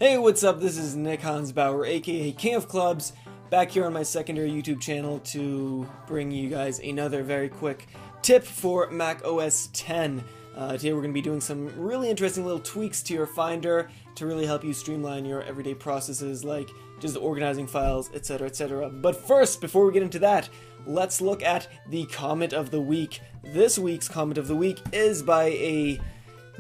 Hey, what's up? This is Nick Hansbauer, aka King of Clubs, back here on my secondary YouTube channel to bring you guys another very quick tip for Mac OS X. Today we're going to be doing some really interesting little tweaks to your Finder to really help you streamline your everyday processes like just organizing files, etc, etc. But first, before we get into that, let's look at the comment of the week. This week's comment of the week is by a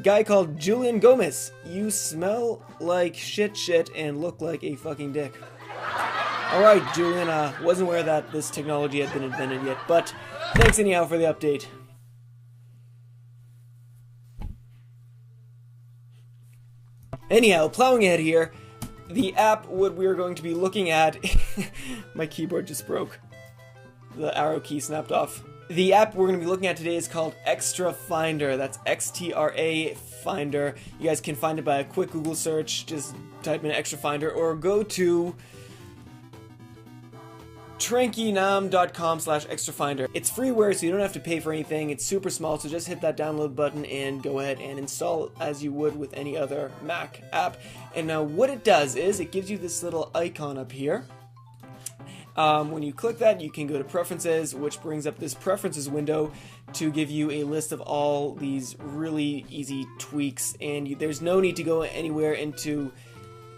guy called Julian Gomez. You smell like shit and look like a fucking dick. Alright, Julian, wasn't aware that this technology had been invented yet, but thanks anyhow for the update. Anyhow, plowing ahead here, the app what we're going to be looking at, my keyboard just broke. The arrow key snapped off. The app we're going to be looking at today is called XtraFinder. That's XTRA Finder. You guys can find it by a quick Google search. Just type in XtraFinder or go to trankinam.com/XtraFinder. It's freeware, so you don't have to pay for anything. It's super small, so just hit that download button and go ahead and install it as you would with any other Mac app. And now what it does is it gives you this little icon up here. When you click that, you can go to Preferences, which brings up this Preferences window to give you a list of all these really easy tweaks, and there's no need to go anywhere into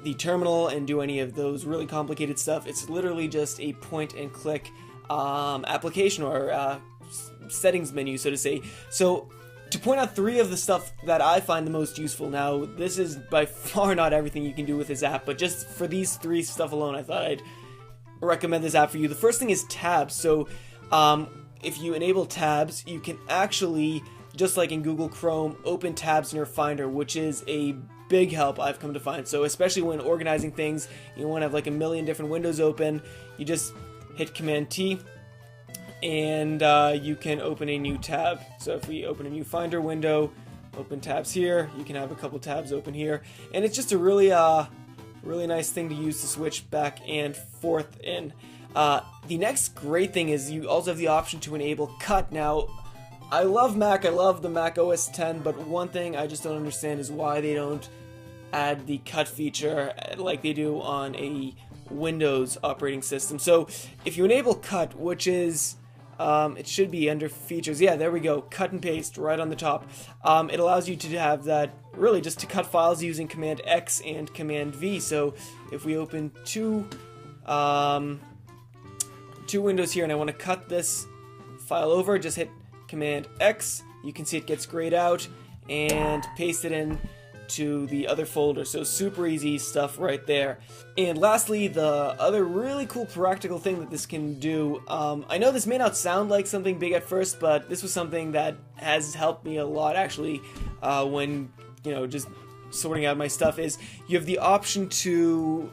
the terminal and do any of those really complicated stuff. It's literally just a point-and-click application or settings menu, so to say. So, to point out three of the stuff that I find the most useful now, this is by far not everything you can do with this app, but just for these three stuff alone, I thought I'd recommend this app for you. The first thing is tabs. So if you enable tabs, you can actually, just like in Google Chrome, open tabs in your Finder, which is a big help I've come to find. So especially when organizing things, you want to have like a million different windows open, you just hit Command T and you can open a new tab. So if we open a new Finder window, open tabs here, you can have a couple tabs open here, and it's just a really nice thing to use to switch back and forth in. The next great thing is you also have the option to enable cut. Now, I love Mac, I love the Mac OS X, but one thing I just don't understand is why they don't add the cut feature like they do on a Windows operating system. So if you enable cut, which is it should be under features. Yeah, there we go. Cut and paste right on the top. It allows you to have that, really just to cut files using Command X and Command V. So if we open two windows here and I want to cut this file over, just hit Command X. You can see it gets grayed out and paste it in to the other folder. So super easy stuff right there. And lastly, the other really cool practical thing that this can do, I know this may not sound like something big at first, but this was something that has helped me a lot actually when, you know, just sorting out my stuff, is you have the option to,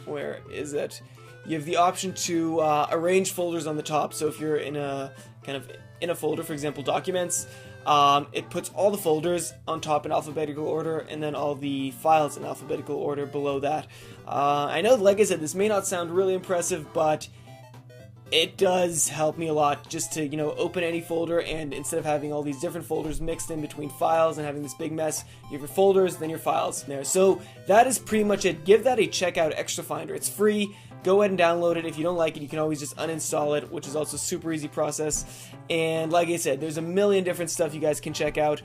where is it? You have the option to arrange folders on the top. So if you're in a in a folder, for example, documents, it puts all the folders on top in alphabetical order and then all the files in alphabetical order below that. I know, like I said, this may not sound really impressive, but it does help me a lot just to, you know, open any folder, and instead of having all these different folders mixed in between files and having this big mess, you have your folders, then your files there. So that is pretty much it. Give that a check out, XtraFinder. It's free. Go ahead and download it. If you don't like it, you can always just uninstall it, which is also a super easy process. And like I said, there's a million different stuff you guys can check out.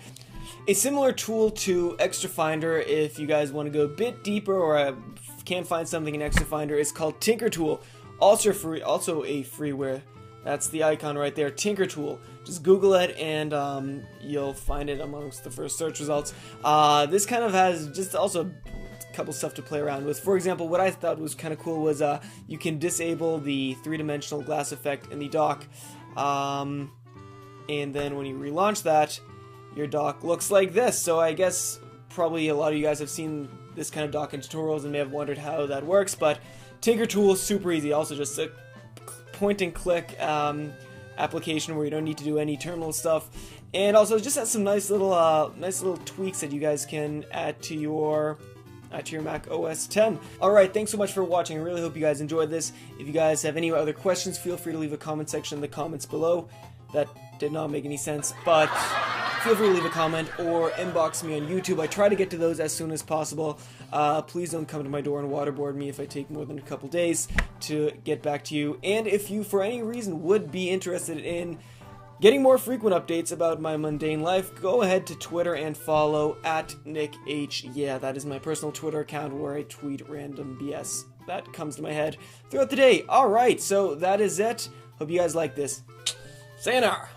A similar tool to XtraFinder, if you guys want to go a bit deeper or can't find something in XtraFinder, is called TinkerTool. Also a freeware. That's the icon right there, TinkerTool. Just Google it and you'll find it amongst the first search results. This kind of has just also couple stuff to play around with. For example, what I thought was kind of cool was you can disable the three-dimensional glass effect in the dock, and then when you relaunch that, your dock looks like this. So I guess probably a lot of you guys have seen this kind of dock in tutorials and may have wondered how that works, but TinkerTool, super easy. Also just a point-and-click application where you don't need to do any terminal stuff, and also just has some nice little tweaks that you guys can add to your Mac OS X. Alright, thanks so much for watching. I really hope you guys enjoyed this. If you guys have any other questions, feel free to leave a comment section in the comments below. That did not make any sense, but feel free to leave a comment or inbox me on YouTube. I try to get to those as soon as possible. Please don't come to my door and waterboard me if I take more than a couple days to get back to you. And if you, for any reason, would be interested in getting more frequent updates about my mundane life, go ahead to Twitter and follow @NickH. Yeah, that is my personal Twitter account where I tweet random BS that comes to my head throughout the day. Alright, so that is it. Hope you guys like this. Sayonara!